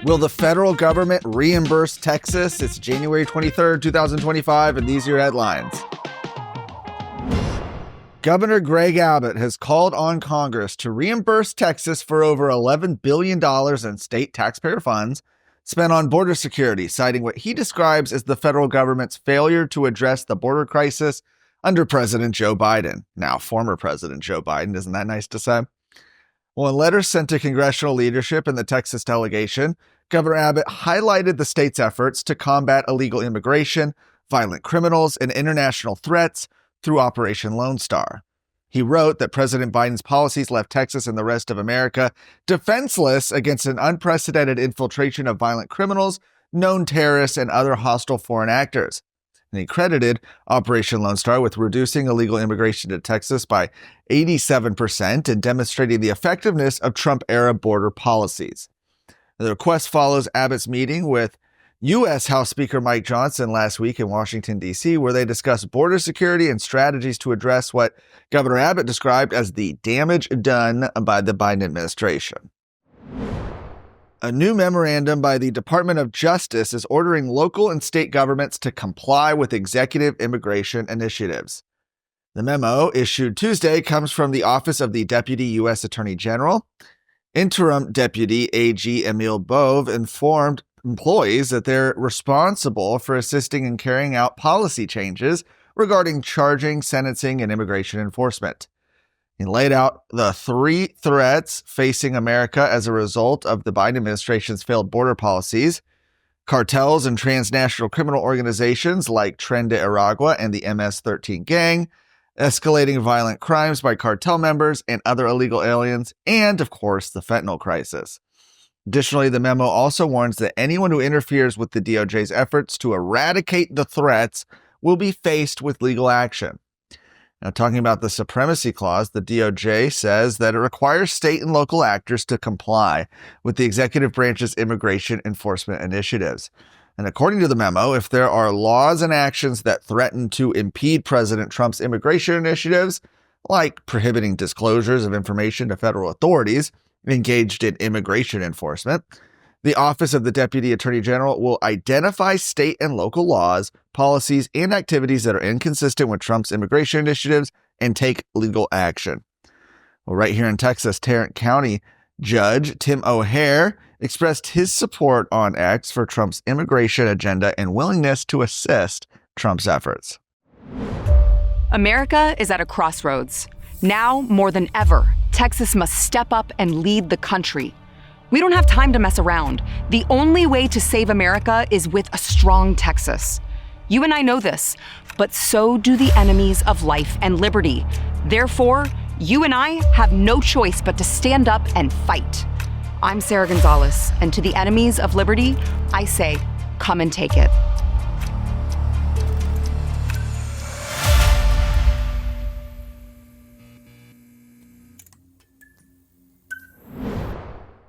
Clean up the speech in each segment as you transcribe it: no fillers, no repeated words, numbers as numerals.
Will the federal government reimburse Texas? It's January 23rd, 2025, and these are your headlines. Governor Greg Abbott has called on Congress to reimburse Texas for over $11 billion in state taxpayer funds spent on border security, citing what he describes as the federal government's failure to address the border crisis under President Joe Biden. Now, former President Joe Biden. Isn't that nice to say? Well, in letters sent to congressional leadership and the Texas delegation, Governor Abbott highlighted the state's efforts to combat illegal immigration, violent criminals, and international threats through Operation Lone Star. He wrote that President Biden's policies left Texas and the rest of America defenseless against an unprecedented infiltration of violent criminals, known terrorists, and other hostile foreign actors. And he credited Operation Lone Star with reducing illegal immigration to Texas by 87% and demonstrating the effectiveness of Trump-era border policies. The request follows Abbott's meeting with U.S. House Speaker Mike Johnson last week in Washington, D.C., where they discussed border security and strategies to address what Governor Abbott described as the damage done by the Biden administration. A new memorandum by the Department of Justice is ordering local and state governments to comply with executive immigration initiatives. The memo, issued Tuesday, comes from the Office of the Deputy U.S. Attorney General. Interim Deputy AG Emil Bove informed employees that they're responsible for assisting in carrying out policy changes regarding charging, sentencing, and immigration enforcement. He laid out the 3 threats facing America as a result of the Biden administration's failed border policies: cartels and transnational criminal organizations like Tren de Aragua and the MS-13 gang, escalating violent crimes by cartel members and other illegal aliens, and, of course, the fentanyl crisis. Additionally, the memo also warns that anyone who interferes with the DOJ's efforts to eradicate the threats will be faced with legal action. Now, talking about the Supremacy Clause, the DOJ says that it requires state and local actors to comply with the executive branch's immigration enforcement initiatives. And according to the memo, if there are laws and actions that threaten to impede President Trump's immigration initiatives, like prohibiting disclosures of information to federal authorities engaged in immigration enforcement, the Office of the Deputy Attorney General will identify state and local laws, policies, and activities that are inconsistent with Trump's immigration initiatives and take legal action. Well, right here in Texas, Tarrant County Judge Tim O'Hare expressed his support on X for Trump's immigration agenda and willingness to assist Trump's efforts. America is at a crossroads. Now, more than ever, Texas must step up and lead the country. We don't have time to mess around. The only way to save America is with a strong Texas. You and I know this, but so do the enemies of life and liberty. Therefore, you and I have no choice but to stand up and fight. I'm Sarah Gonzalez, and to the enemies of liberty, I say, come and take it.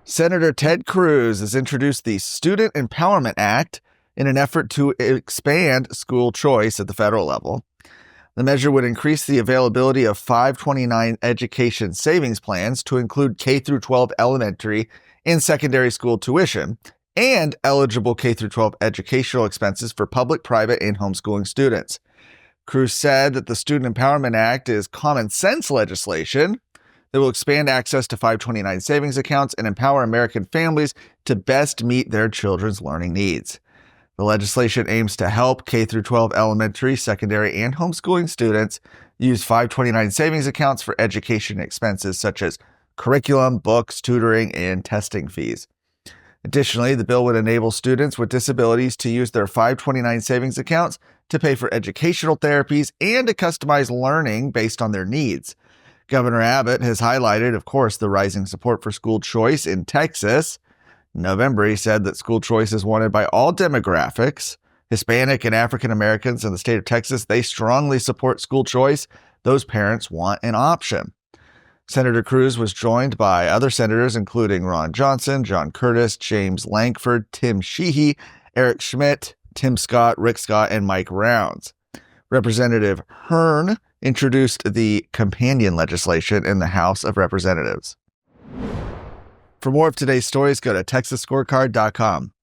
Senator Ted Cruz has introduced the Student Empowerment Act in an effort to expand school choice at the federal level. The measure would increase the availability of 529 education savings plans to include K-12 elementary and secondary school tuition and eligible K-12 educational expenses for public, private, and homeschooling students. Cruz said that the Student Empowerment Act is common sense legislation that will expand access to 529 savings accounts and empower American families to best meet their children's learning needs. The legislation aims to help K-12 elementary, secondary, and homeschooling students use 529 savings accounts for education expenses such as curriculum, books, tutoring, and testing fees. Additionally, the bill would enable students with disabilities to use their 529 savings accounts to pay for educational therapies and to customize learning based on their needs. Governor Abbott has highlighted, of course, the rising support for school choice in Texas. In November, he said that school choice is wanted by all demographics. Hispanic and African Americans in the state of Texas, they strongly support school choice. Those parents want an option. Senator Cruz was joined by other senators, including Ron Johnson, John Curtis, James Lankford, Tim Sheehy, Eric Schmidt, Tim Scott, Rick Scott, and Mike Rounds. Representative Hearn introduced the companion legislation in the House of Representatives. For more of today's stories, go to texasscorecard.com.